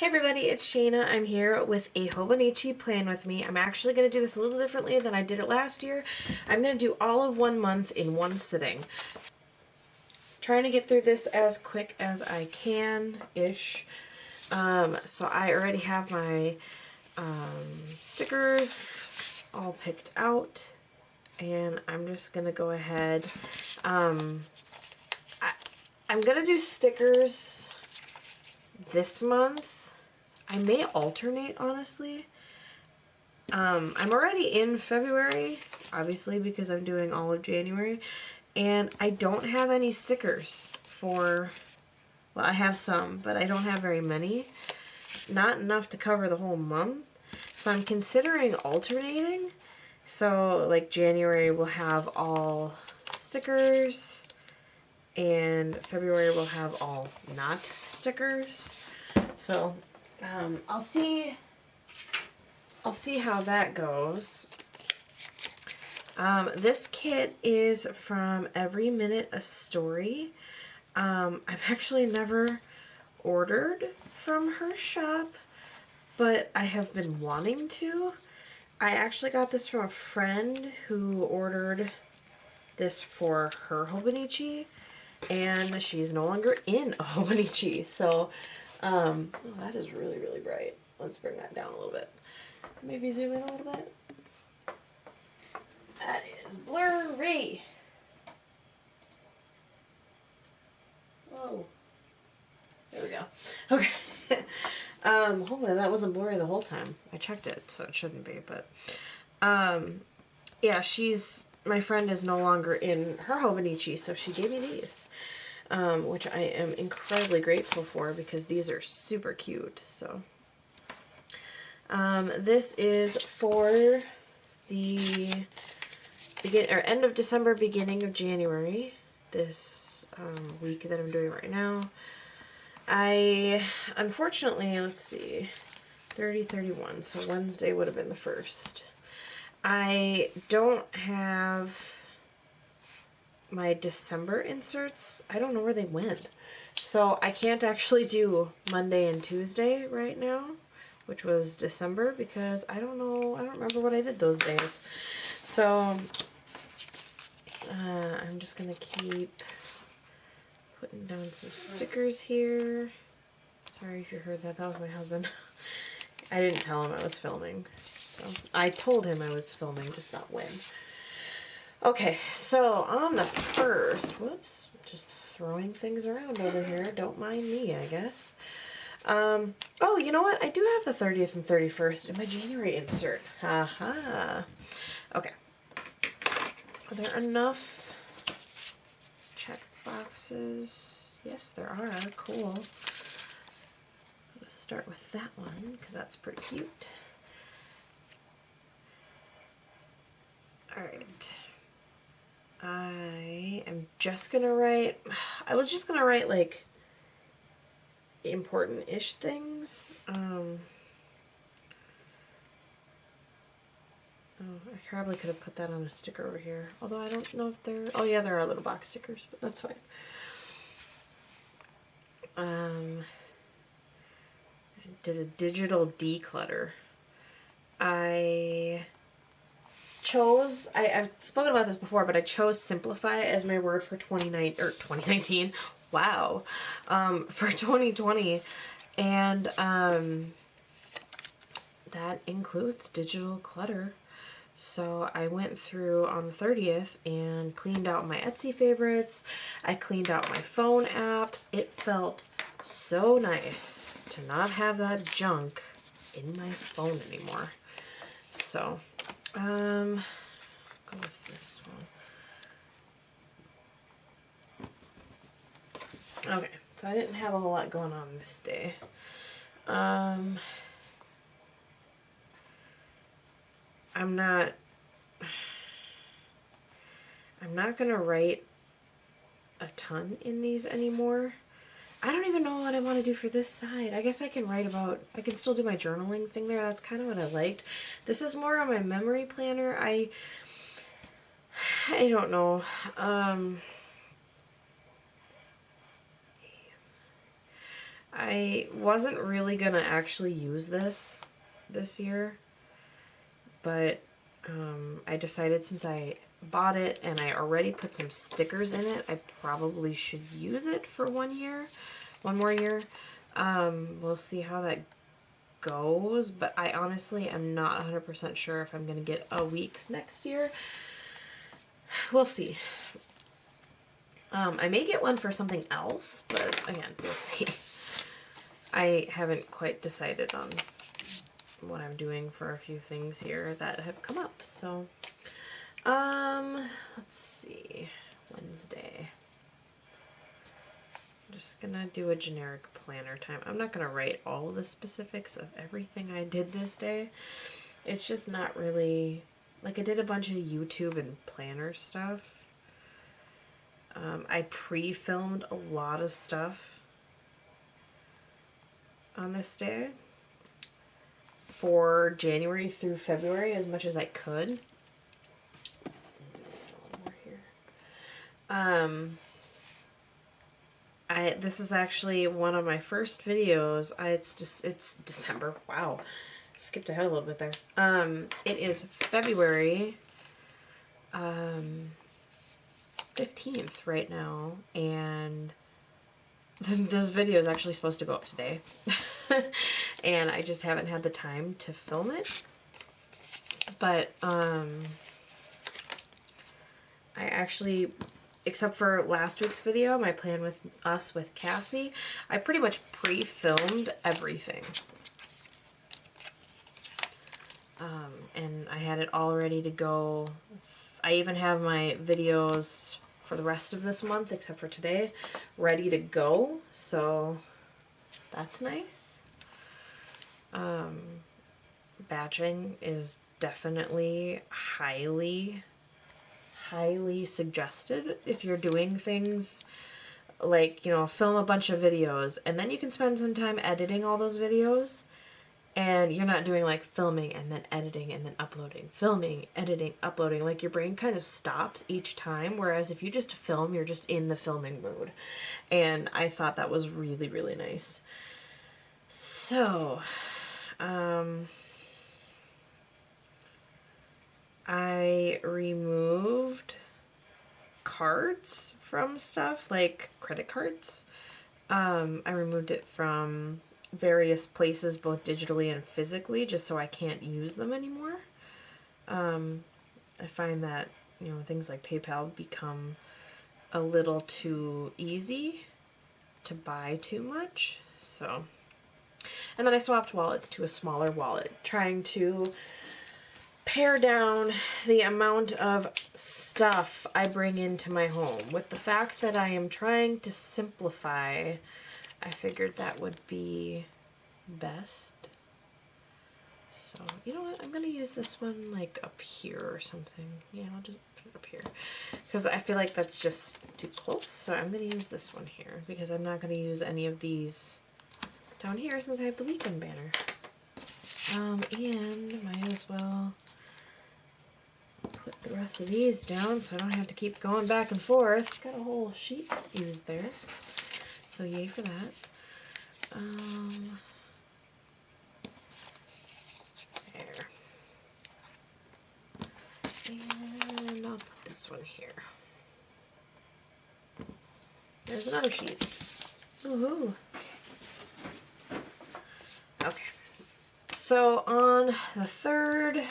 Hey everybody, it's Shayna. I'm here with a Hobonichi Plan With Me. I'm actually going to do this a little differently than I did it last year. I'm going to do all of 1 month in one sitting. Trying to get through this as quick as I can-ish. So I already have my stickers all picked out. And I'm just going to go ahead. I'm going to do stickers this month. I may alternate, honestly. I'm already in February, obviously, because I'm doing all of January, and I don't have any stickers for, well, I have some, but I don't have very many. Not enough to cover the whole month, so I'm considering alternating. So, like, January will have all stickers, and February will have all not stickers. So I'll see how that goes. This kit is from Every Minute a Story. I've actually never ordered from her shop, but I have been wanting to. I actually got this from a friend who ordered this for her Hobonichi, and she's no longer in a Hobonichi, so oh, that is really, really bright. Let's bring that down a little bit. Maybe zoom in a little bit. That is blurry. Whoa. There we go. Okay. Hopefully that wasn't blurry the whole time. I checked it, so it shouldn't be, but yeah, my friend is no longer in her Hobonichi, so she gave me these. Which I am incredibly grateful for because these are super cute. So this is for the end of December, beginning of January, this week that I'm doing right now. I unfortunately, let's see, 30/31, so Wednesday would have been the 1st. I don't have my December inserts. I don't know where they went. So I can't actually do Monday and Tuesday right now, which was December, because I don't remember what I did those days. So I'm just gonna keep putting down some stickers here. Sorry if you heard that. That was my husband. I didn't tell him I was filming. So I told him I was filming, just not when. Okay, so on the first, whoops, just throwing things around over here. Don't mind me, I guess. Oh, you know what? I do have the 30th and 31st in my January insert. Haha. Okay. Are there enough check boxes? Yes, there are. Cool. Let's start with that one, because that's pretty cute. Alright. I am just gonna write, I was just gonna write like important-ish things. Oh, I probably could have put that on a sticker over here. Although I don't know if they're, oh yeah, there are little box stickers, but that's fine. I did a digital declutter. I've spoken about this before, but I chose simplify as my word for 2019. Wow. For 2020. And that includes digital clutter. So I went through on the 30th and cleaned out my Etsy favorites. I cleaned out my phone apps. It felt so nice to not have that junk in my phone anymore. So go with this one. Okay, so I didn't have a whole lot going on this day. I'm not gonna write a ton in these anymore. I don't even know what I want to do for this side. I guess I can write about, I can still do my journaling thing there. That's kind of what I liked. This is more on my memory planner. I don't know. I wasn't really gonna actually use this year, but I decided since I bought it and I already put some stickers in it, I probably should use it for 1 year, 1 more year. We'll see how that goes, but I honestly am not 100% sure if I'm gonna get a Weeks next year. We'll see. I may get one for something else, but again, we'll see. I haven't quite decided on what I'm doing for a few things here that have come up. So, let's see, Wednesday. I'm just gonna do a generic planner time. I'm not gonna write all the specifics of everything I did this day. It's just not really, like I did a bunch of YouTube and planner stuff. I pre-filmed a lot of stuff on this day for January through February as much as I could. This is actually one of my first videos. It's December. Wow. Skipped ahead a little bit there. It is February 15th right now, and this video is actually supposed to go up today. And I just haven't had the time to film it. But I actually, except for last week's video, my plan with us with Cassie, I pretty much pre-filmed everything. And I had it all ready to go. I even have my videos for the rest of this month, except for today, ready to go. So that's nice. Batching is definitely highly suggested if you're doing things like, you know, film a bunch of videos and then you can spend some time editing all those videos, and you're not doing like filming and then editing and then uploading, filming, editing, uploading. Like your brain kind of stops each time, whereas if you just film, you're just in the filming mode. And I thought that was really, really nice. So, I removed cards from stuff, like credit cards. I removed it from various places, both digitally and physically, just so I can't use them anymore. I find that, you know, things like PayPal become a little too easy to buy too much. So, and then I swapped wallets to a smaller wallet, trying to pare down the amount of stuff I bring into my home. With the fact that I am trying to simplify, I figured that would be best. So, you know what? I'm going to use this one like up here or something. Yeah, I'll just put it up here. Because I feel like that's just too close. So I'm going to use this one here because I'm not going to use any of these down here since I have the weekend banner. And might as well put the rest of these down so I don't have to keep going back and forth. Got a whole sheet used there. So yay for that. There. And I'll put this one here. There's another sheet. Woohoo! Okay. So on the 3rd,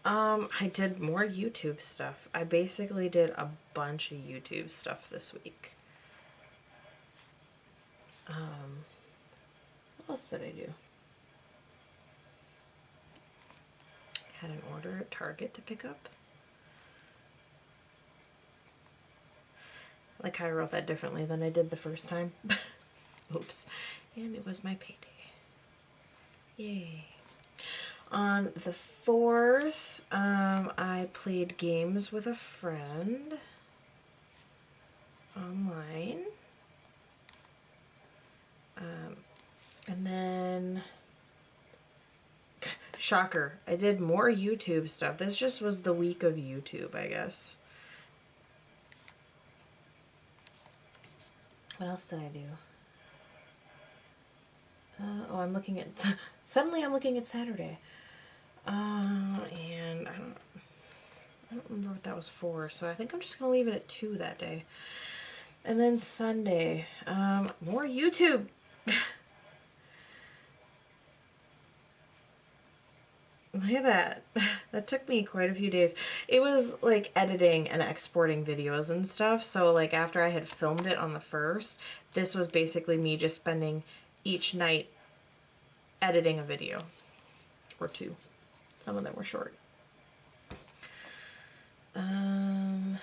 I did more YouTube stuff. I basically did a bunch of YouTube stuff this week. What else did I do? Had an order at Target to pick up. Like how I wrote that differently than I did the first time. Oops. And it was my payday. Yay. On the 4th, I played games with a friend online. And then, shocker, I did more YouTube stuff. This just was the week of YouTube, I guess. What else did I do? I'm looking at, suddenly I'm looking at Saturday. And I don't remember what that was for, so I think I'm just gonna leave it at 2 that day. And then Sunday, more YouTube. Look at that. That took me quite a few days. It was like editing and exporting videos and stuff. So like after I had filmed it on the 1st, this was basically me just spending each night editing a video or 2. Some of them were short. Let's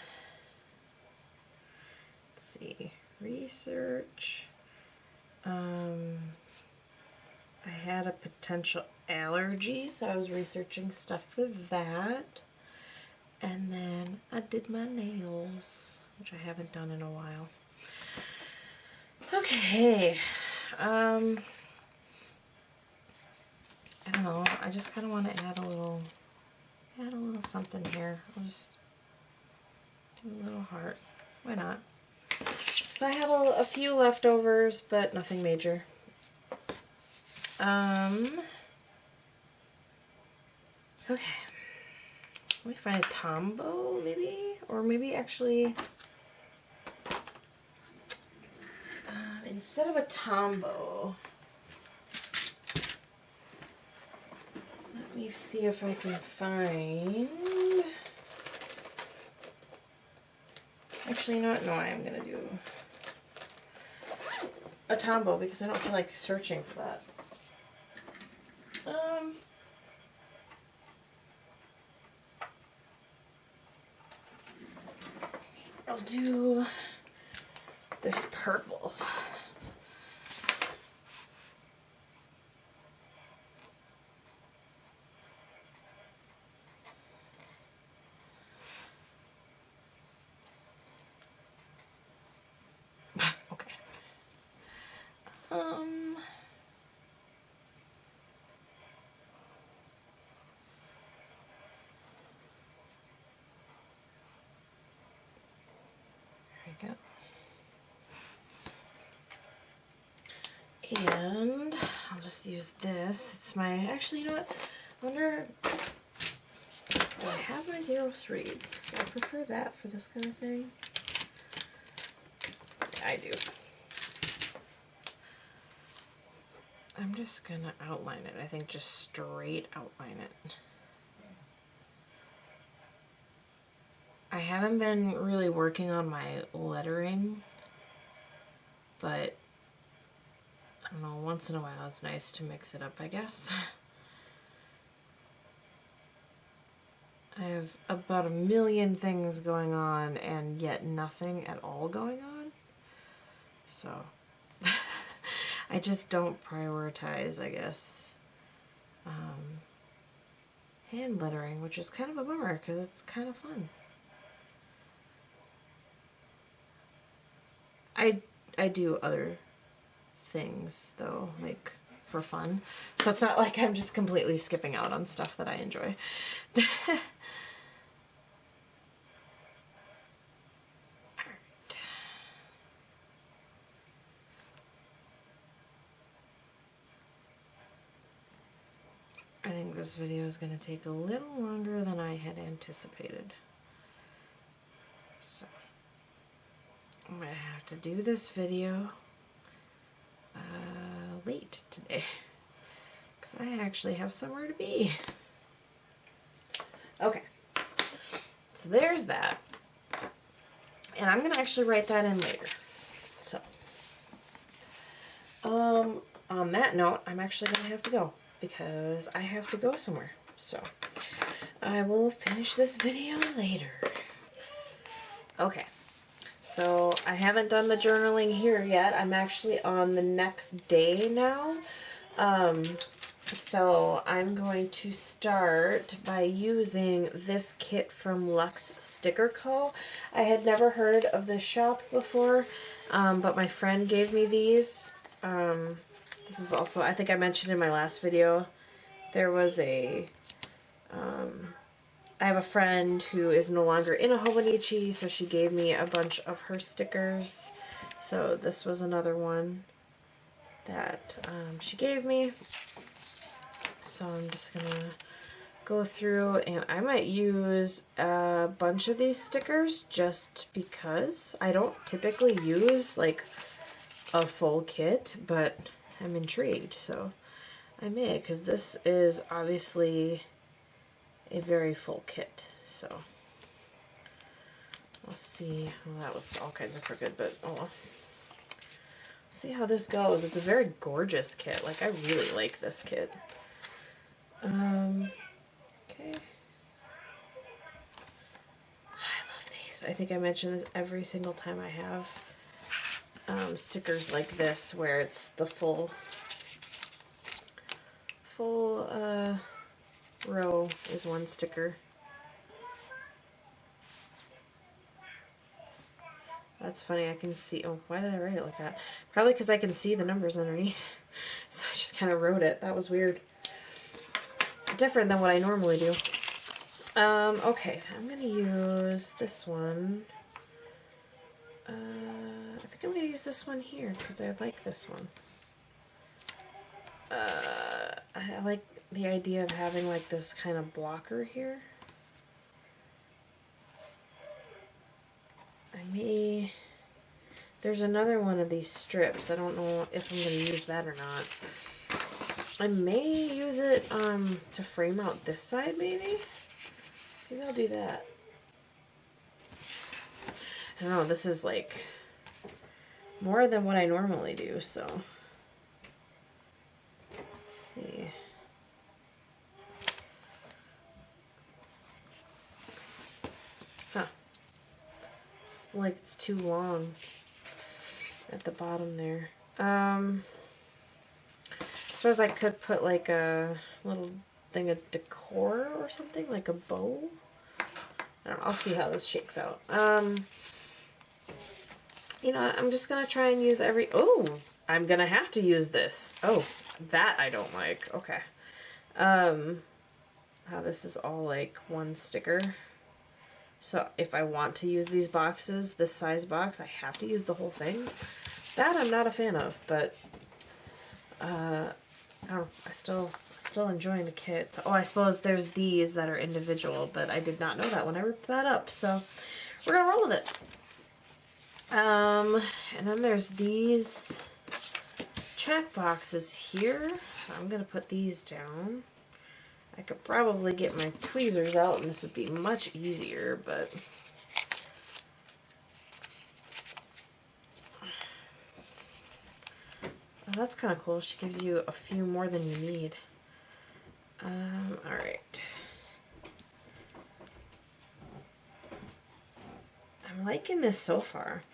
see. Research. I had a potential allergy, so I was researching stuff for that. And then I did my nails, which I haven't done in a while. Okay. I don't know. I just kind of want to add a little something here. I'll just do a little heart. Why not? So I have a few leftovers, but nothing major. Okay. Let me find a Tombow, maybe? Or maybe actually, instead of a Tombow, let me see if I can find, actually, you know what? No, I am going to do a Tombow because I don't feel like searching for that. I'll do this purple. Okay. Go. And I'll just use this. It's my, actually, you know what? I wonder, do I have my 03? Because I prefer that for this kind of thing. I do. I'm just gonna outline it. I think just straight outline it. I haven't been really working on my lettering, but I don't know, once in a while it's nice to mix it up, I guess. I have about a million things going on and yet nothing at all going on. So I just don't prioritize, I guess, hand lettering, which is kind of a bummer because it's kind of fun. I do other things though, like for fun. So it's not like I'm just completely skipping out on stuff that I enjoy. Alright. I think this video is going to take a little longer than I had anticipated. So I'm going to have to do this video late today because I actually have somewhere to be. Okay, so there's that. And I'm going to actually write that in later. So, on that note, I'm actually going to have to go because I have to go somewhere. So, I will finish this video later. Okay. So I haven't done the journaling here yet. I'm actually on the next day now. So I'm going to start by using this kit from Luxe Sticker Co. I had never heard of this shop before, but my friend gave me these. This is also, I think I mentioned in my last video, there was a, I have a friend who is no longer in a Hobonichi, so she gave me a bunch of her stickers. So this was another one that she gave me. So I'm just gonna go through, and I might use a bunch of these stickers just because I don't typically use like a full kit, but I'm intrigued, so I may, because this is obviously a very full kit. So let's see. Well, that was all kinds of crooked, but oh well. See how this goes. It's a very gorgeous kit. Like, I really like this kit. Okay. I love these. I think I mention this every single time I have stickers like this, where it's the full row is one sticker. That's funny, I can see, oh, why did I write it like that? Probably because I can see the numbers underneath. So I just kind of wrote it. That was weird. Different than what I normally do. Okay, I'm going to use this one. I think I'm going to use this one here because I like this one. I like the idea of having like this kind of blocker here. There's another one of these strips. I don't know if I'm going to use that or not. I may use it to frame out this side, maybe. Maybe I'll do that. I don't know, this is like more than what I normally do, so let's see. Huh. It's like it's too long at the bottom there. I suppose I could put like a little thing of decor or something, like a bow. I don't know, I'll see how this shakes out. You know, I'm just gonna try and use oh, I'm gonna have to use this. Oh, that I don't like. Okay. How this is all like one sticker. So if I want to use these boxes, this size box, I have to use the whole thing. That I'm not a fan of, but I still enjoying the kit. Oh, I suppose there's these that are individual, but I did not know that when I ripped that up. So we're gonna roll with it. And then there's these check boxes here. So I'm gonna put these down. I could probably get my tweezers out and this would be much easier, but oh, that's kind of cool. She gives you a few more than you need. Alright. I'm liking this so far.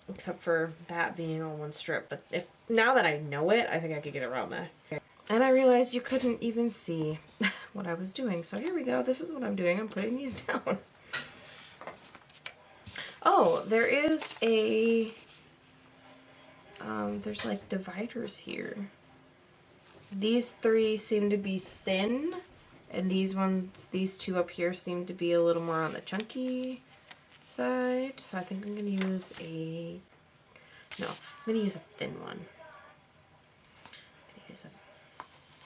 Except for that being on one strip. But now that I know it, I think I could get around that. Okay. And I realized you couldn't even see what I was doing. So here we go. This is what I'm doing. I'm putting these down. Oh, there is a... there's like dividers here. These three seem to be thin, and these two up here seem to be a little more on the chunky side. So I think I'm going to use I'm going to use a thin one.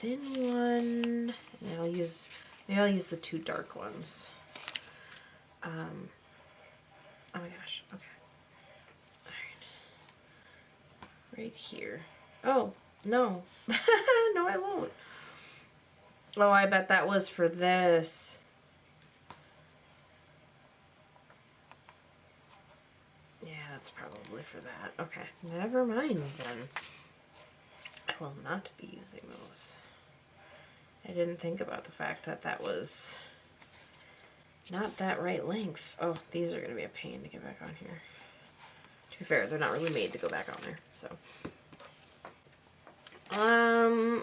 And maybe I'll use the two dark ones. Oh my gosh, okay. Right here. Oh, no. No, I won't. Oh, I bet that was for this. Yeah, that's probably for that. Okay, never mind then. I will not be using those. I didn't think about the fact that that was not that right length. Oh, these are going to be a pain to get back on here. To be fair, they're not really made to go back on there, so.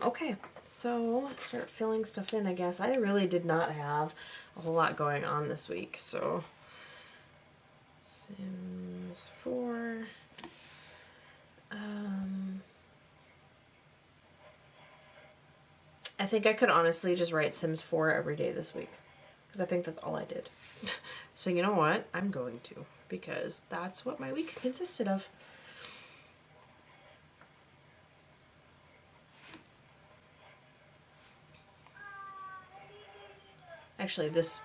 Okay, so start filling stuff in, I guess. I really did not have a whole lot going on this week, so. Sims 4. I think I could honestly just write Sims 4 every day this week, because I think that's all I did. So you know what? I'm going to, because that's what my week consisted of. Actually, this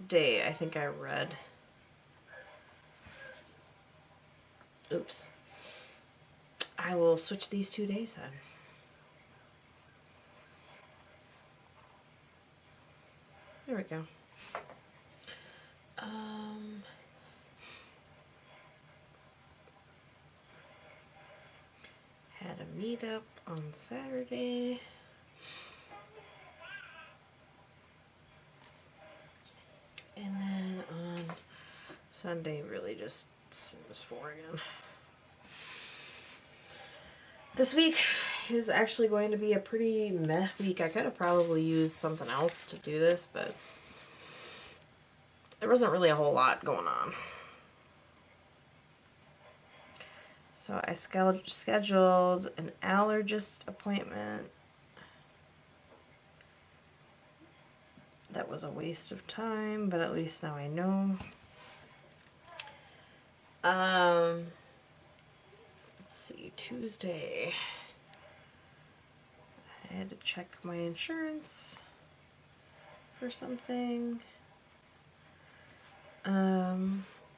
day I think I read. Oops. I will switch these 2 days then. There we go. Had a meetup on Saturday. And then on Sunday, really just Sims 4 again. This week is actually going to be a pretty meh week. I could have probably used something else to do this, but there wasn't really a whole lot going on. So I scheduled an allergist appointment. That was a waste of time, but at least now I know. Let's see, Tuesday. I had to check my insurance for something.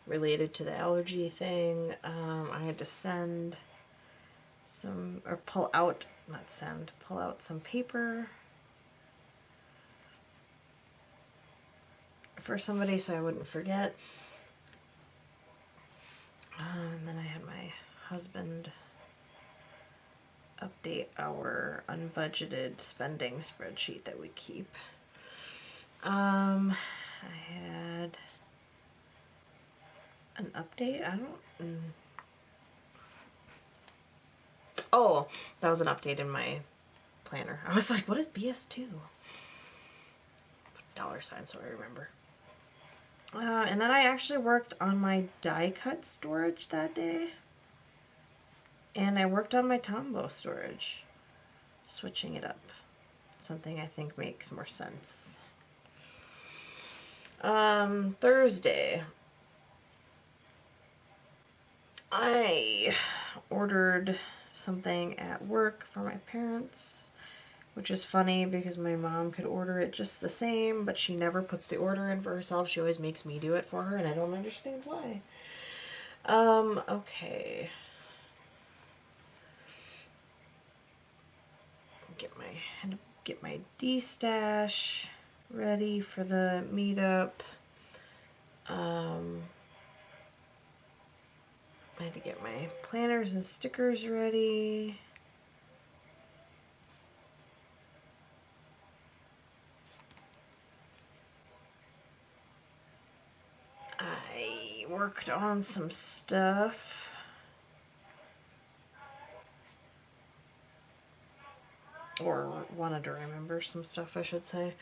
Related to the allergy thing. I had to send some, or pull out some paper for somebody so I wouldn't forget. And then I had my husband update our unbudgeted spending spreadsheet that we keep. I had an update. Oh, that was an update in my planner. I was like, what is BS2? Put a $sign so I remember. And then I actually worked on my die cut storage that day. And I worked on my Tombow storage. Switching it up. Something I think makes more sense. Thursday. I ordered something at work for my parents, which is funny because my mom could order it just the same, but she never puts the order in for herself. She always makes me do it for her, and I don't understand why. Okay. Get my D-stash ready for the meetup. I had to get my planners and stickers ready. I worked on some stuff. Or wanted to remember some stuff, I should say.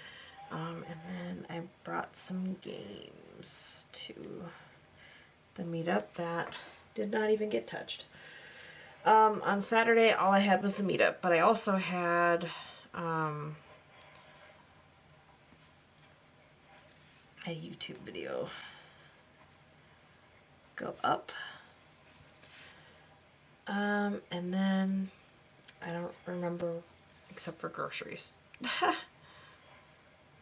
And then I brought some games to the meetup that did not even get touched. On Saturday, all I had was the meetup, but I also had a YouTube video go up. And then I don't remember except for groceries.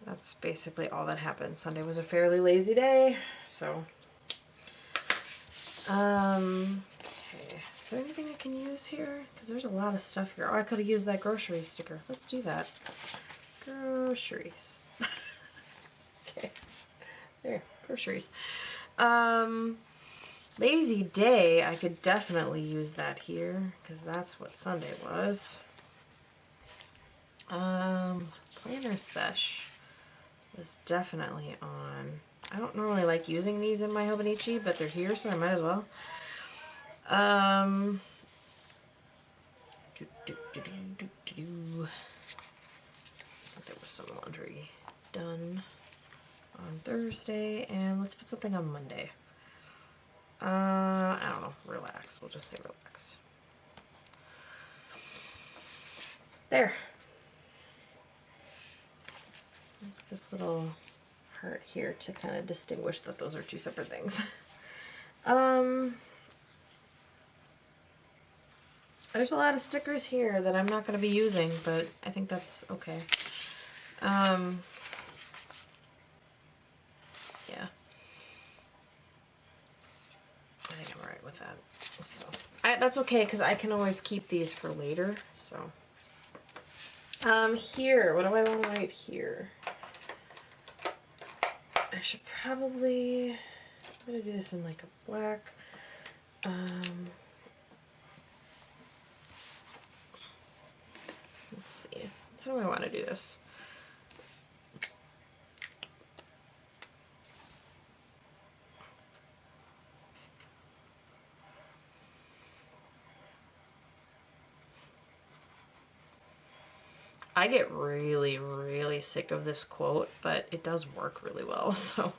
That's basically all that happened. Sunday was a fairly lazy day, so okay. Is there anything I can use here? Because there's a lot of stuff here. Oh, I could have used that grocery sticker. Let's do that. Groceries. Okay. There, groceries. Lazy day, I could definitely use that here, because that's what Sunday was. Planner sesh was definitely on. I don't normally like using these in my Hobonichi, but they're here, so I might as well. There was some laundry done on Thursday, and let's put something on Monday. I don't know, relax. We'll just say relax. There. This little heart here to kind of distinguish that those are two separate things. There's a lot of stickers here that I'm not going to be using, but I think that's okay. think I'm alright with that. So that's okay because I can always keep these for later. So here, what do I want to write here? I should probably, I'm gonna do this in like a black. Let's see. How do I want to do this? I get really, really sick of this quote, but it does work really well, so.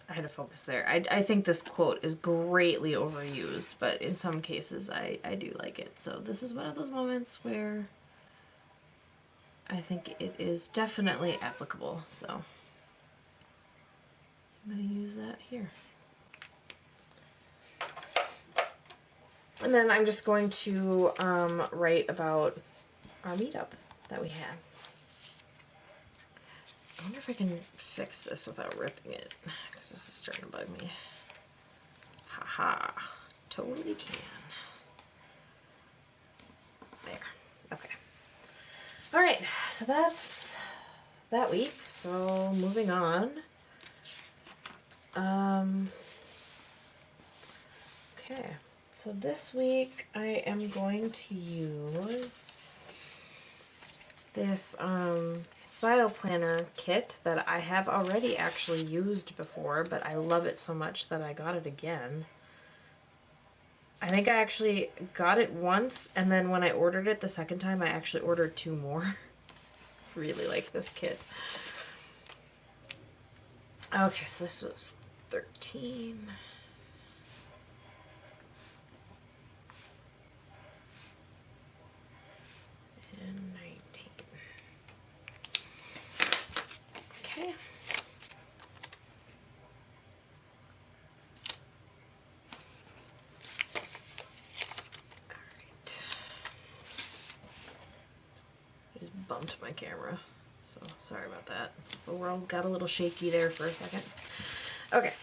I had to focus there. I think this quote is greatly overused, but in some cases I do like it. So this is one of those moments where I think it is definitely applicable. So I'm going to use that here. And then I'm just going to write about our meetup that we had. I wonder if I can fix this without ripping it, because this is starting to bug me. Haha, totally can. There, okay. All right, so that's that week. So moving on. Okay, so this week I am going to use this style planner kit that I have already actually used before, but I love it so much that I got it again. I think I actually got it once, and then when I ordered it the second time, I actually ordered 2 more. Really like this kit. Okay, so this was 13. And 19. Okay. Alright. I just bumped my camera, so sorry about that. The world got a little shaky there for a second. Okay.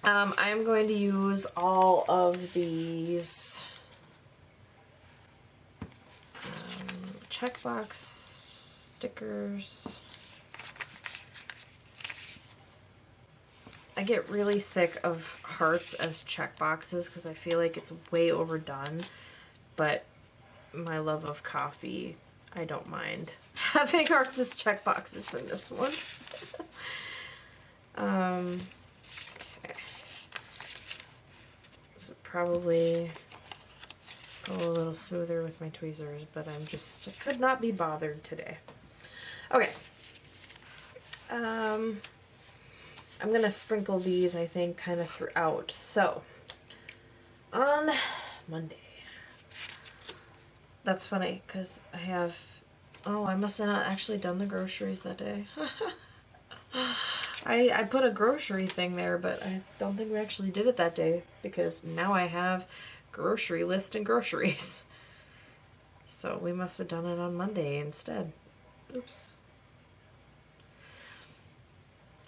I'm going to use all of these checkbox stickers. I get really sick of hearts as checkboxes because I feel like it's way overdone, but my love of coffee, I don't mind having hearts as checkboxes in this one. Okay. This would probably go a little smoother with my tweezers, but I could not be bothered today. Okay. I'm gonna sprinkle these, I think, kind of throughout. So, on Monday. That's funny, because I have... Oh, I must have not actually done the groceries that day. I put a grocery thing there, but I don't think we actually did it that day, because now I have grocery list and groceries. So we must have done it on Monday instead. Oops.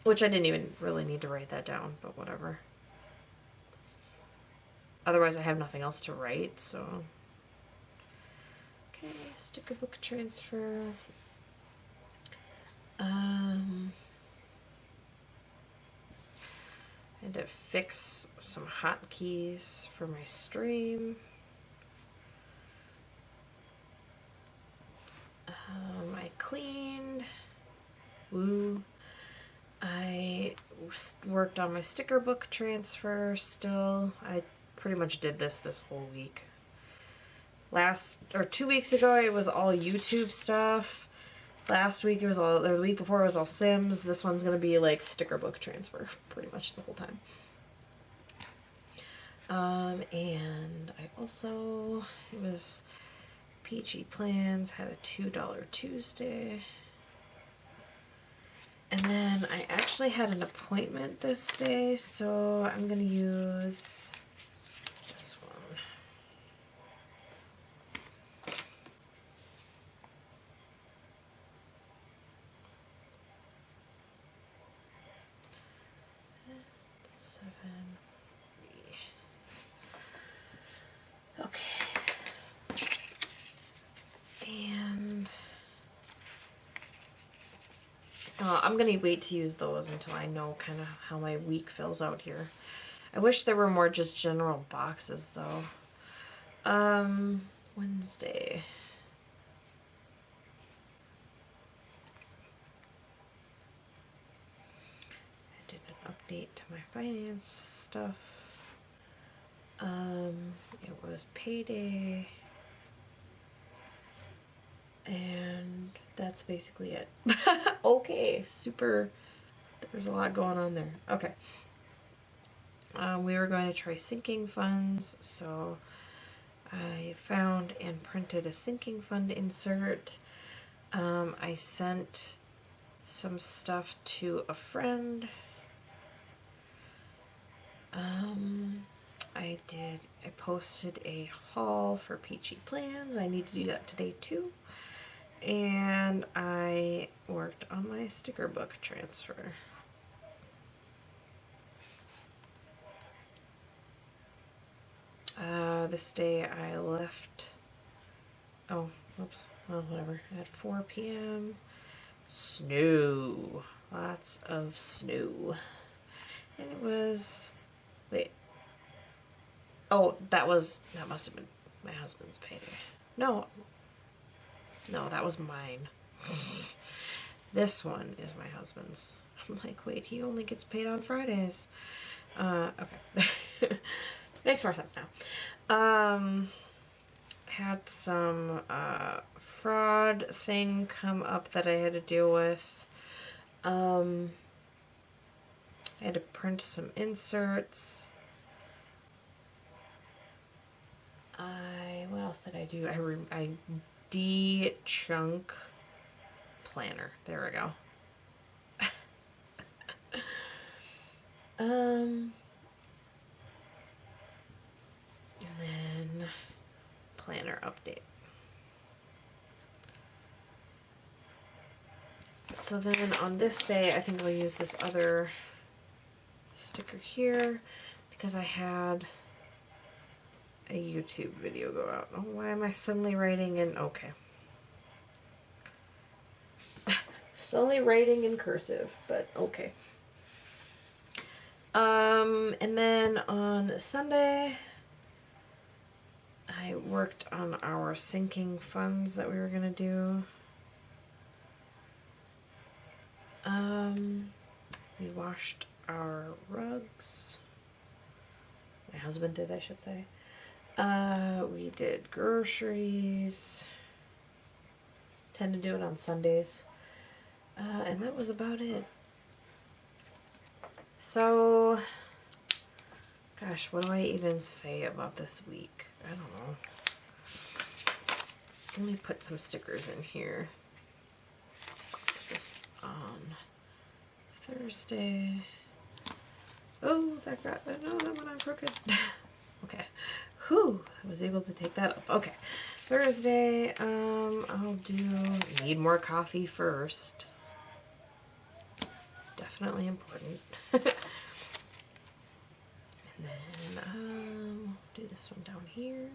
Which I didn't even really need to write that down, but whatever. Otherwise I have nothing else to write, so... Okay, sticker book transfer. I had to fix some hotkeys for my stream. I cleaned. Woo. I worked on my sticker book transfer still. I pretty much did this whole week. 2 weeks ago it was all YouTube stuff. Last week it was all, or the week before it was all Sims. This one's gonna be like sticker book transfer pretty much the whole time. And I also, it was Peachy Plans, had a $2 Tuesday. And then I actually had an appointment this day, so I'm gonna use this one. Okay. And I'm gonna wait to use those until I know kind of how my week fills out here. I wish there were more just general boxes though. Wednesday. I did an update to my finance stuff. It was payday. And that's basically it. Okay, super. There's a lot going on there. Okay. We were going to try sinking funds, so I found and printed a sinking fund insert. I sent some stuff to a friend. I posted a haul for Peachy Plans. I need to do that today too. And I worked on my sticker book transfer. This day I left, oh, whoops, well, whatever, at 4 p.m. Snow. Lots of snow. And it was, wait. Oh, that must have been my husband's payday. No, that was mine. This one is my husband's. I'm like, wait, he only gets paid on Fridays. Okay. Makes more sense now. Had some fraud thing come up that I had to deal with. I had to print some inserts. What else did I do? I de-chunk planner. There we go. And then planner update. So then on this day, I think I'll use this other sticker here because I had a YouTube video go out. Oh, why am I suddenly writing in? Okay. Slowly writing in cursive, but okay. And then on Sunday, I worked on our sinking funds that we were gonna do. We washed our rugs. My husband did, I should say. We did groceries. Tend to do it on Sundays. And that was about it. So, gosh, what do I even say about this week? I don't know. Let me put some stickers in here. Put this on Thursday. Oh, that went on crooked. Okay. Whew, I was able to take that up. Okay. Thursday, I'll need more coffee first. Definitely important. And then, do this one down here.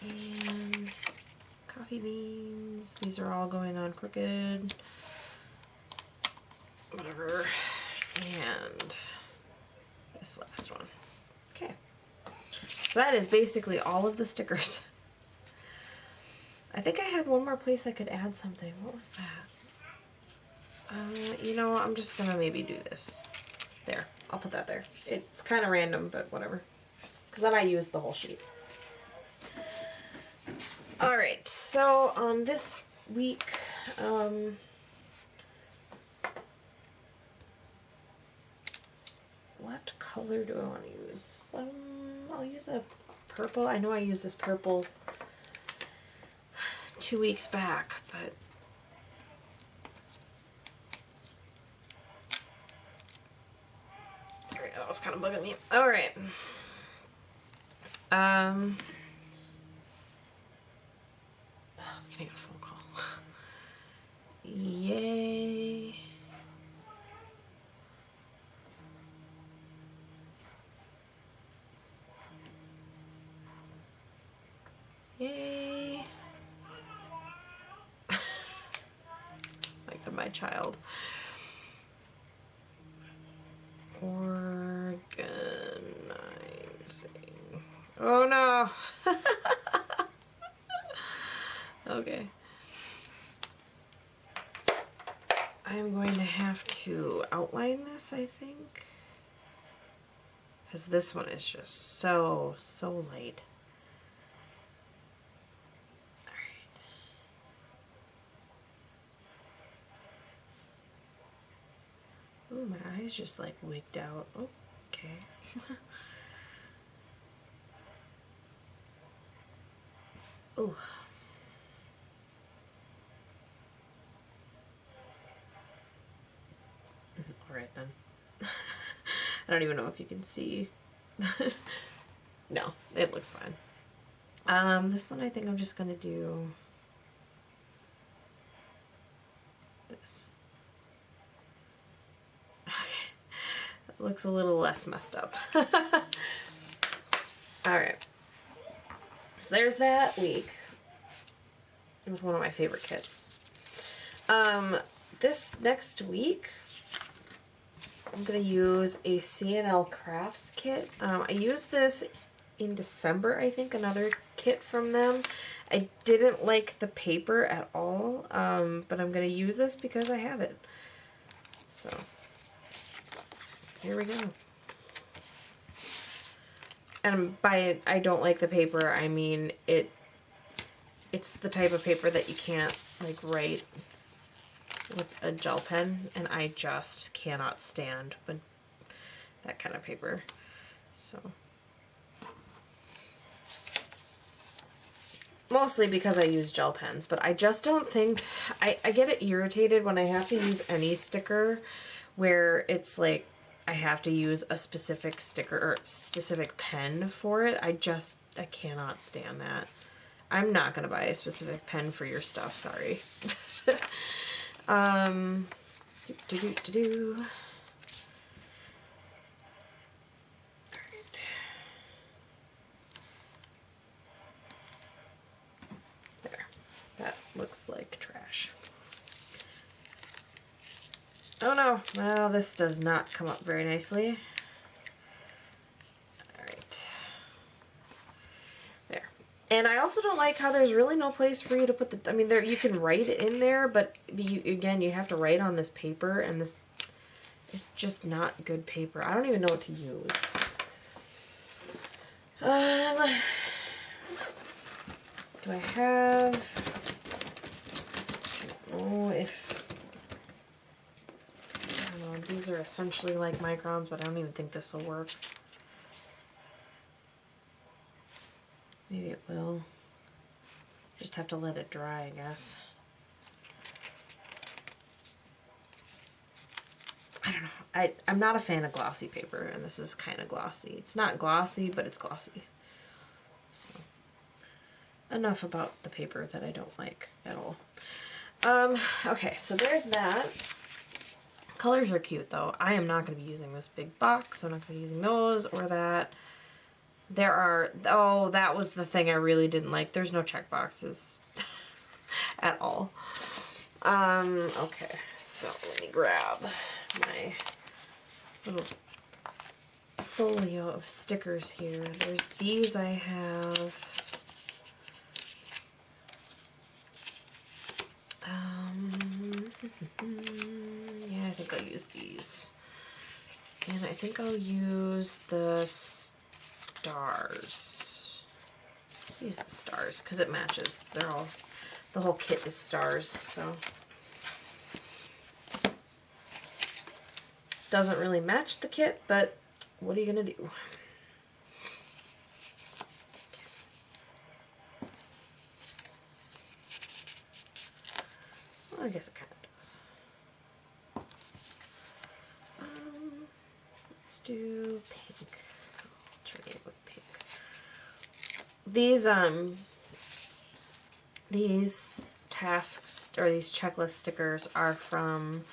And coffee beans. These are all going on crooked. Whatever. And this last one. Okay. So that is basically all of the stickers. I think I had one more place I could add something. What was that? You know, I'm just gonna maybe do this. There. I'll put that there. It's kind of random, but whatever. Because then I use the whole sheet. Alright, so on this week, what color do I want to use? I'll use a purple. I know I used this purple 2 weeks back, but there we go. That was kind of bugging me. All right. Oh, I'm getting a phone call. Yay. Yay. My God, my child. Organizing. Oh no. Okay. I'm going to have to outline this, I think. Because this one is just so light. Ooh, my eyes just like wigged out. Okay. Ooh. Alright then. I don't even know if you can see. No, it looks fine. This one I think I'm just gonna do this. Looks a little less messed up. Alright. So there's that week. It was one of my favorite kits. This next week, I'm going to use a C&L Crafts kit. I used this in December, I think, another kit from them. I didn't like the paper at all, but I'm going to use this because I have it. So... here we go. And by I don't like the paper, I mean it's the type of paper that you can't like write with a gel pen, and I just cannot stand that kind of paper. So mostly because I use gel pens, but I just don't think I get irritated when I have to use any sticker where it's like I have to use a specific sticker or specific pen for it. I cannot stand that. I'm not gonna buy a specific pen for your stuff, sorry. Alright. There. That looks like trash. Oh no, well this does not come up very nicely. Alright. There. And I also don't like how there's really no place for you to put the, I mean there you can write it in there, but again you have to write on this paper, and this is just not good paper. I don't even know what to use. Do I have, I don't know if, these are essentially like microns, but I don't even think this will work. Maybe it will. Just have to let it dry, I guess. I don't know. I'm not a fan of glossy paper, and this is kind of glossy. It's not glossy, but it's glossy. So, enough about the paper that I don't like at all. Okay, so there's that. Colors are cute though. I am not going to be using this big box. I'm not going to be using those or that. There are, oh, that was the thing I really didn't like. There's no check boxes at all. Okay, so let me grab my little folio of stickers here. There's these I have. Yeah, I think I'll use these. And I think I'll use the stars. use the stars because it matches. The whole kit is stars, so. Doesn't really match the kit, but what are you gonna do? Well, I guess it kind of does. Let's do pink. Alternate with pink. These tasks or these checklist stickers are from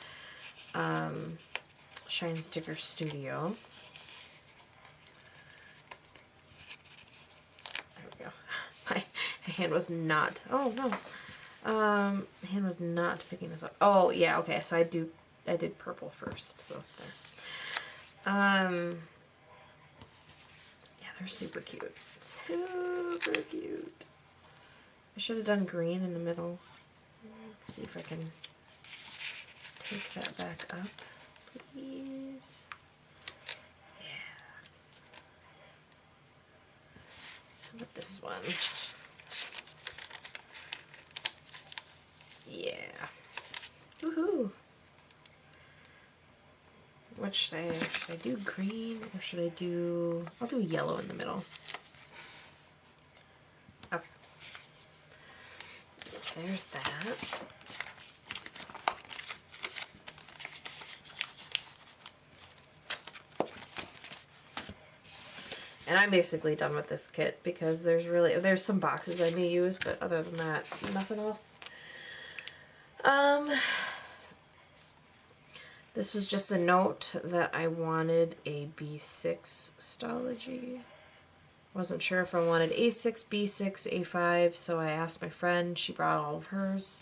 Shine Sticker Studio. There we go. My hand was not. Oh no. My hand was not picking this up. Oh yeah. Okay. So I did purple first. So there. Yeah, they're super cute. Super cute. I should have done green in the middle. Let's see if I can take that back up, please. Yeah. How about this one? Yeah. Woohoo! What should I do green or should I do, I'll do yellow in the middle. Okay. So there's that. And I'm basically done with this kit because there's some boxes I may use, but other than that, nothing else. This was just a note that I wanted a B6 stology. Wasn't sure if I wanted A6, B6, A5, so I asked my friend. She brought all of hers.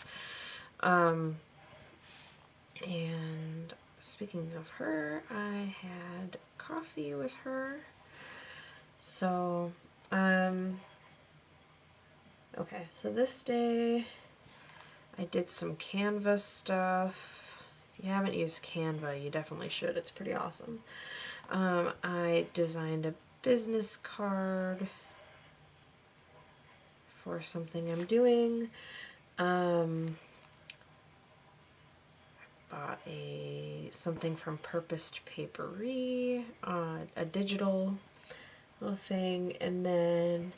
And speaking of her, I had coffee with her. So, okay, so this day I did some Canva stuff. If you haven't used Canva, you definitely should. It's pretty awesome. I designed a business card for something I'm doing. I bought something from Purposed Papery, a digital little thing, and then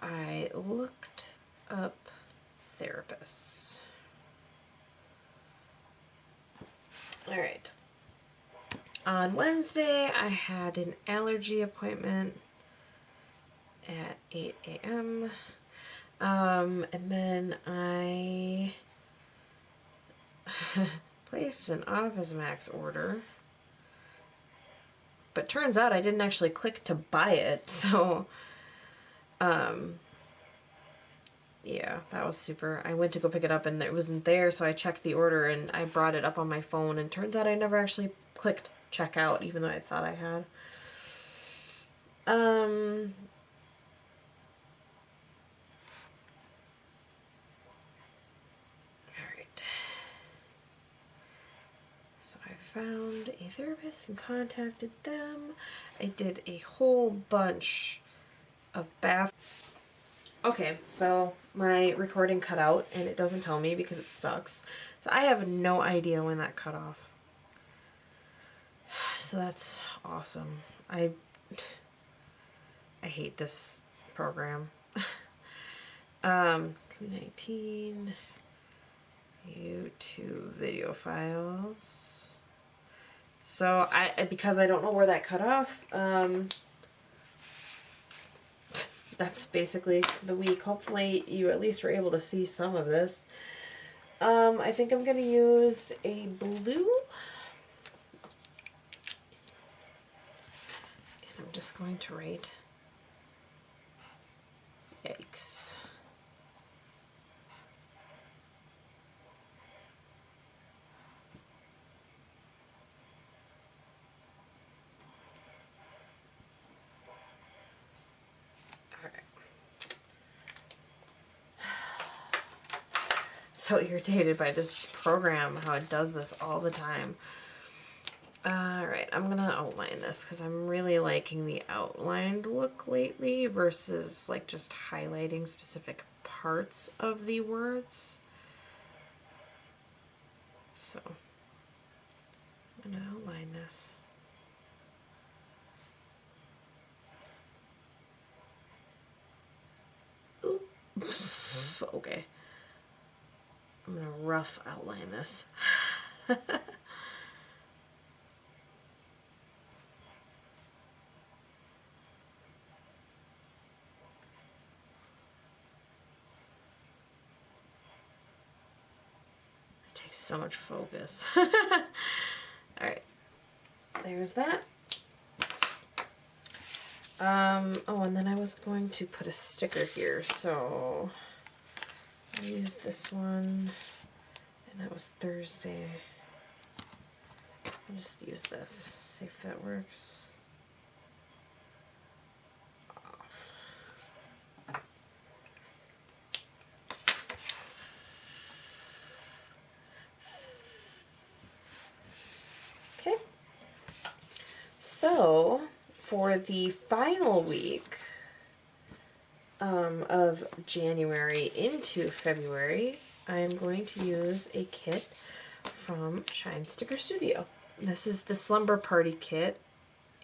I looked up therapists. Alright. On Wednesday, I had an allergy appointment at 8 a.m. And then I placed an Office Max order. But turns out I didn't actually click to buy it, so yeah, that was super. I went to go pick it up and it wasn't there, so I checked the order and I brought it up on my phone, and turns out I never actually clicked checkout, even though I thought I had. Alright. So I found a therapist and contacted them. I did a whole bunch of bath. Okay, so my recording cut out and it doesn't tell me because it sucks. So I have no idea when that cut off. So that's awesome. I hate this program. 2019 YouTube video files. So because I don't know where that cut off, that's basically the week. Hopefully you at least were able to see some of this. I think I'm gonna use a blue. And I'm just going to write yikes. So irritated by this program, how it does this all the time. Alright, I'm gonna outline this because I'm really liking the outlined look lately versus like just highlighting specific parts of the words. So, I'm gonna outline this. Ooh. Okay. I'm gonna rough outline this. So much focus. Alright, there's that. Oh, and then I was going to put a sticker here, so I used this one, and that was Thursday. I'll just use this, see if that works. Off. Okay, so for the final week of January into February, I am going to use a kit from Shine Sticker Studio. This is the Slumber Party kit.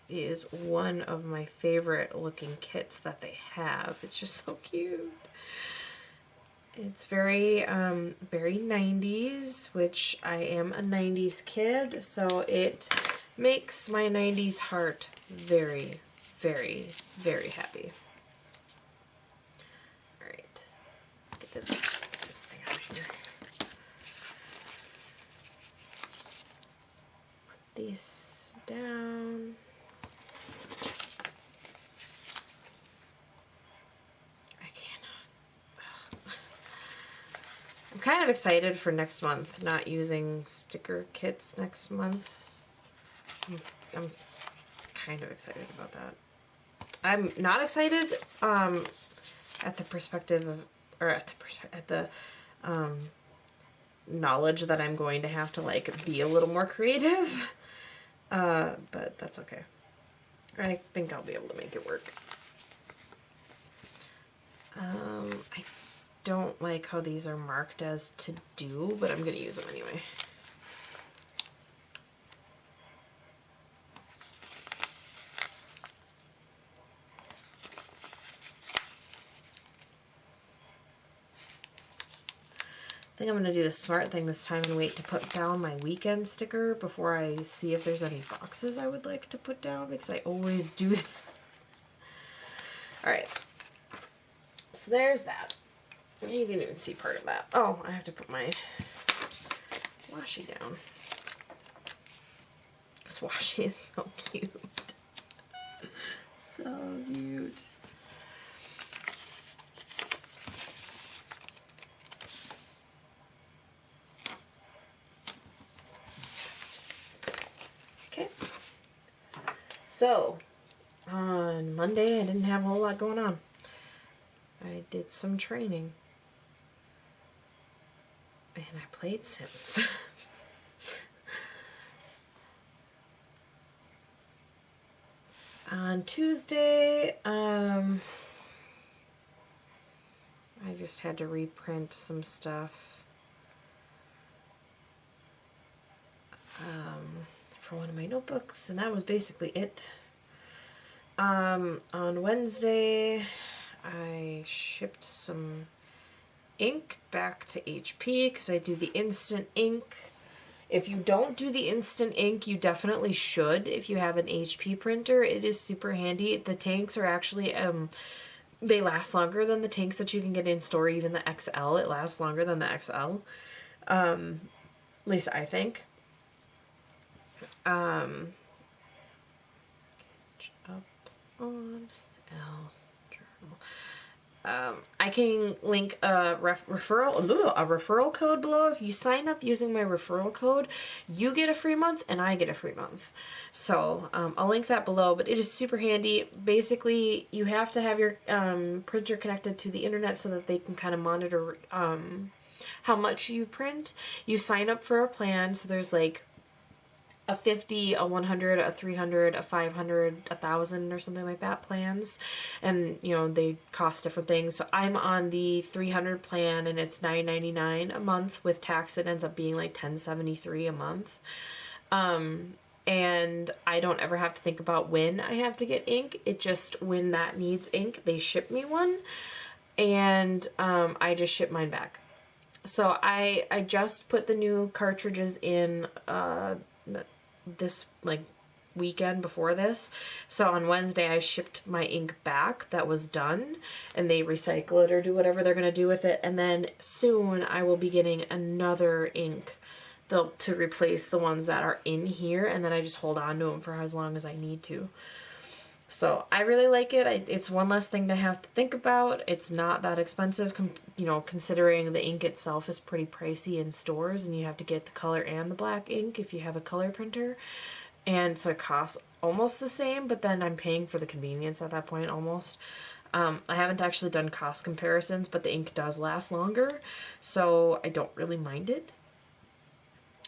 It is one of my favorite looking kits that they have. It's just so cute. It's very, very 90s, which I am a 90s kid, so it makes my 90s heart very, very, very happy. Alright, get this thing out of here. Put these down. I'm kind of excited for next month, not using sticker kits next month. I'm kind of excited about that. I'm not excited at the perspective of, or at the knowledge that I'm going to have to like be a little more creative, but that's okay. I think I'll be able to make it work. I don't like how these are marked as to do, but I'm going to use them anyway. I think I'm going to do the smart thing this time and wait to put down my weekend sticker before I see if there's any boxes I would like to put down, because I always do that. Alright, so there's that. You didn't even see part of that. Oh, I have to put my washi down. This washi is so cute. So cute. Okay. So, on Monday I didn't have a whole lot going on. I did some training. And I played Sims. On Tuesday, I just had to reprint some stuff for one of my notebooks, and that was basically it. On Wednesday, I shipped some ink back to HP because I do the instant ink. If you don't do the instant ink, you definitely should if you have an HP printer. It is super handy. The tanks are actually, they last longer than the tanks that you can get in store, even the XL. It lasts longer than the XL. At least I think. Up on L journal. I can link a referral code below. If you sign up using my referral code, you get a free month and I get a free month. So I'll link that below, but it is super handy. Basically, you have to have your printer connected to the internet so that they can kind of monitor how much you print. You sign up for a plan, so there's like a 50, a 100, a 300, a 500, a 1,000 or something like that plans. And, you know, they cost different things. So I'm on the 300 plan and it's $9.99 a month. With tax, it ends up being like $10.73 a month. And I don't ever have to think about when I have to get ink. It just, when that needs ink, they ship me one. And I just ship mine back. So I just put the new cartridges in this like weekend before this. So on Wednesday I shipped my ink back that was done, and they recycle it or do whatever they're gonna do with it. And then soon I will be getting another ink to replace the ones that are in here, and then I just hold on to them for as long as I need to. So I really like it. It's one less thing to have to think about. It's not that expensive, you know, considering the ink itself is pretty pricey in stores, and you have to get the color and the black ink if you have a color printer. And so it costs almost the same, but then I'm paying for the convenience at that point almost. I haven't actually done cost comparisons, but the ink does last longer, so I don't really mind it.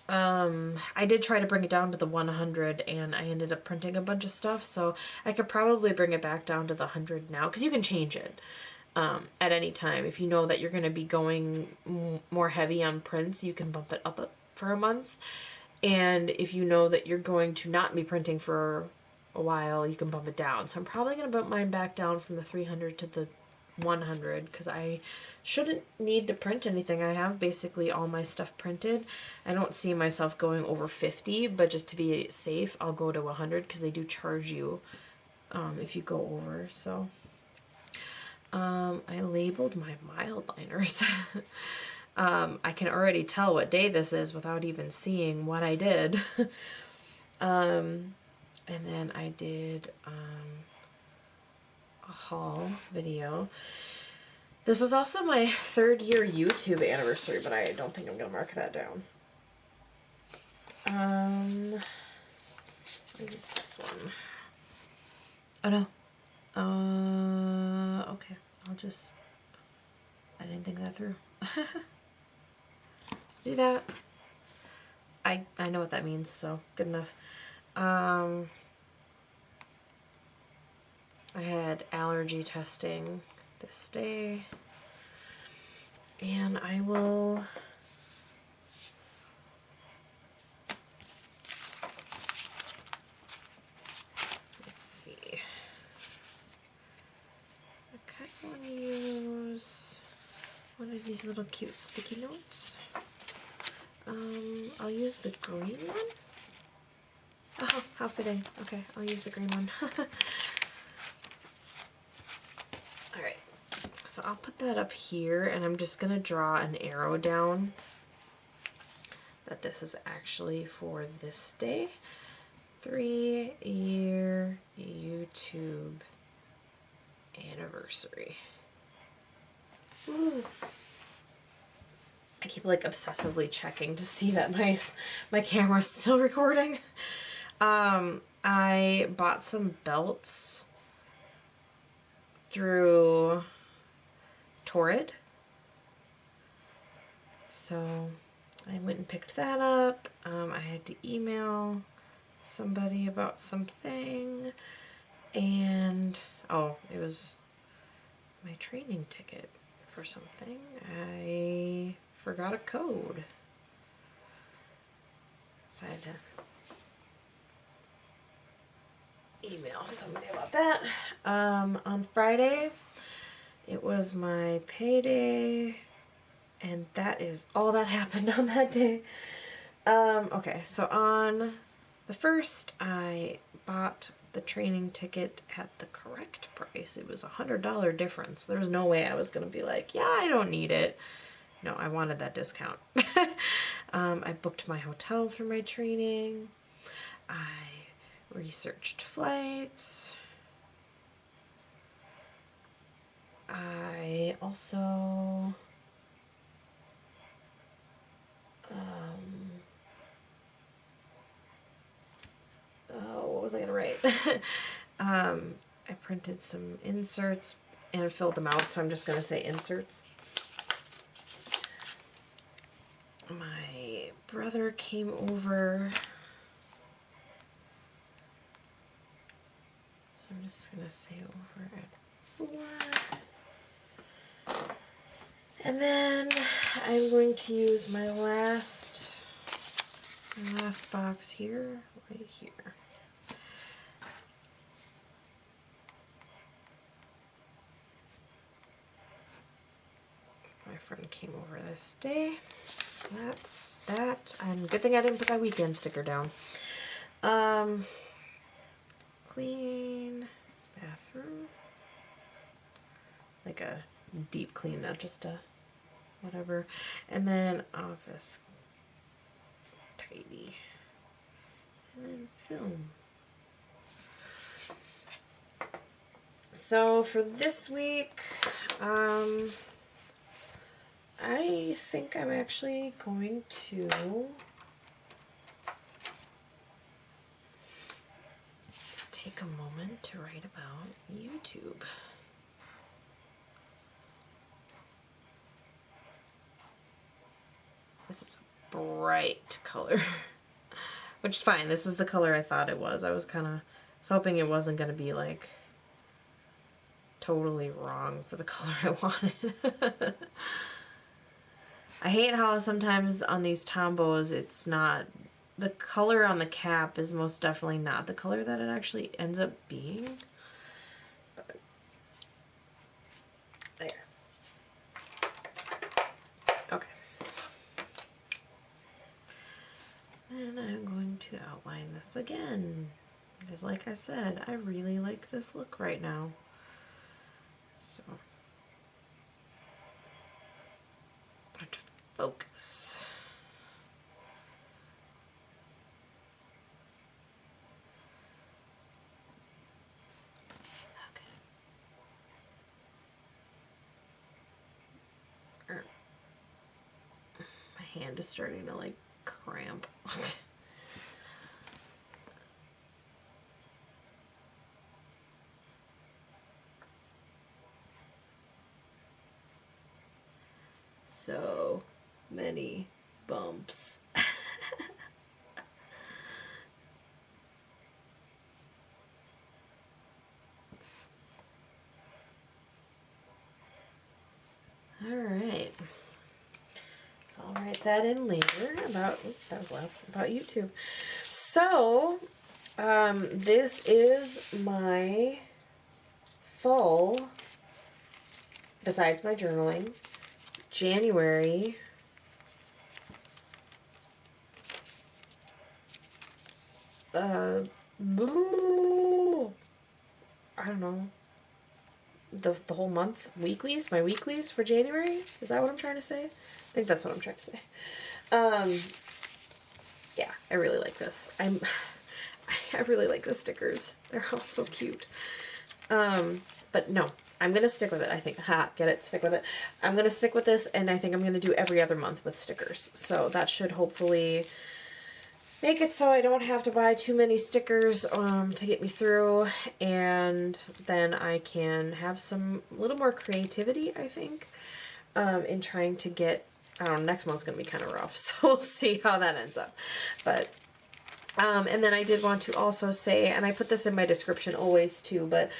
I did try to bring it down to the 100 and I ended up printing a bunch of stuff, so I could probably bring it back down to the 100 now, because you can change it at any time. If you know that you're going to be going more heavy on prints, you can bump it up for a month. And if you know that you're going to not be printing for a while, you can bump it down. So I'm probably going to bump mine back down from the 300 to the 100, because I shouldn't need to print anything. I have basically all my stuff printed. I don't see myself going over 50, but just to be safe, I'll go to 100, because they do charge you if you go over. So I labeled my mild liners. I can already tell what day this is without even seeing what I did. And then I did a haul video. This was also my 3rd year YouTube anniversary, but I don't think I'm gonna mark that down. I'll use this one. Oh no. Okay. I didn't think that through. Do that. I know what that means, so good enough. I had allergy testing this day, and I will let's see. I kind of want to use one of these little cute sticky notes. I'll use the green one. Oh, how fitting. Okay, I'll use the green one. Alright, so I'll put that up here, and I'm just going to draw an arrow down that this is actually for this day. 3-year YouTube anniversary. Woo. I keep like obsessively checking to see that my camera's still recording. I bought some belts through Torrid. So I went and picked that up. I had to email somebody about something, and oh, it was my training ticket for something. I forgot a code, so I had to email somebody about that. On Friday, it was my payday, and that is all that happened on that day. Okay, so on the 1st, I bought the training ticket at the correct price. It was $100 difference. There was no way I was going to be like, yeah, I don't need it. No, I wanted that discount. I booked my hotel for my training. I researched flights. I also what was I gonna write? I printed some inserts and filled them out, so I'm just gonna say inserts. My brother came over I'm just going to say over at 4. And then I'm going to use my last box here, right here. My friend came over this day. So that's that. And good thing I didn't put that weekend sticker down. Clean bathroom. Like a deep clean, not just a whatever. And then office tidy. And then film. So for this week, I think I'm actually going to take a moment to write about YouTube. This is a bright color, which is fine. This is the color I thought it was. I was hoping it wasn't going to be like totally wrong for the color I wanted. I hate how sometimes on these Tombos it's not, the color on the cap is most definitely not the color that it actually ends up being. But there. Okay. Then I'm going to outline this again. Because like I said, I really like this look right now. So I have to focus. Okay. My hand is starting to like cramp. So many bumps. All right. So I'll write that in later about, that was loud, about YouTube. So, this is my fall, besides my journaling, January I don't know, the whole month weeklies, my weeklies for January. Is that what I'm trying to say? I think that's what I'm trying to say. Yeah, I really like this. I really like the stickers. They're all so cute. But no, I'm gonna stick with it, I think. Ha, get it? Stick with it. I'm gonna stick with this, and I think I'm gonna do every other month with stickers. So that should hopefully make it so I don't have to buy too many stickers to get me through, and then I can have some little more creativity, I think, in trying to get, I don't know, next month's gonna be kind of rough, so we'll see how that ends up. But and then I did want to also say, and I put this in my description always too, but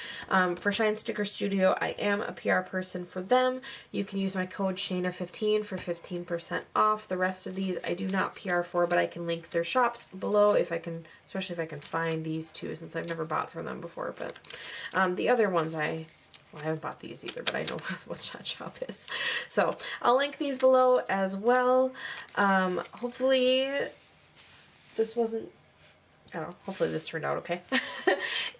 for Shine Sticker Studio, I am a PR person for them. You can use my code Shayna15 for 15% off. The rest of these I do not PR for, but I can link their shops below if I can, especially if I can find these two, since I've never bought from them before. But the other ones well, I haven't bought these either, but I know what that shop is. So I'll link these below as well. Hopefully this wasn't, I don't know, hopefully this turned out okay.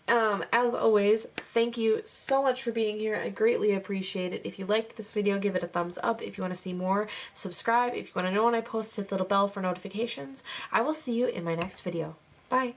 As always, thank you so much for being here. I greatly appreciate it. If you liked this video, give it a thumbs up. If you want to see more, subscribe. If you want to know when I post, hit the little bell for notifications. I will see you in my next video. Bye.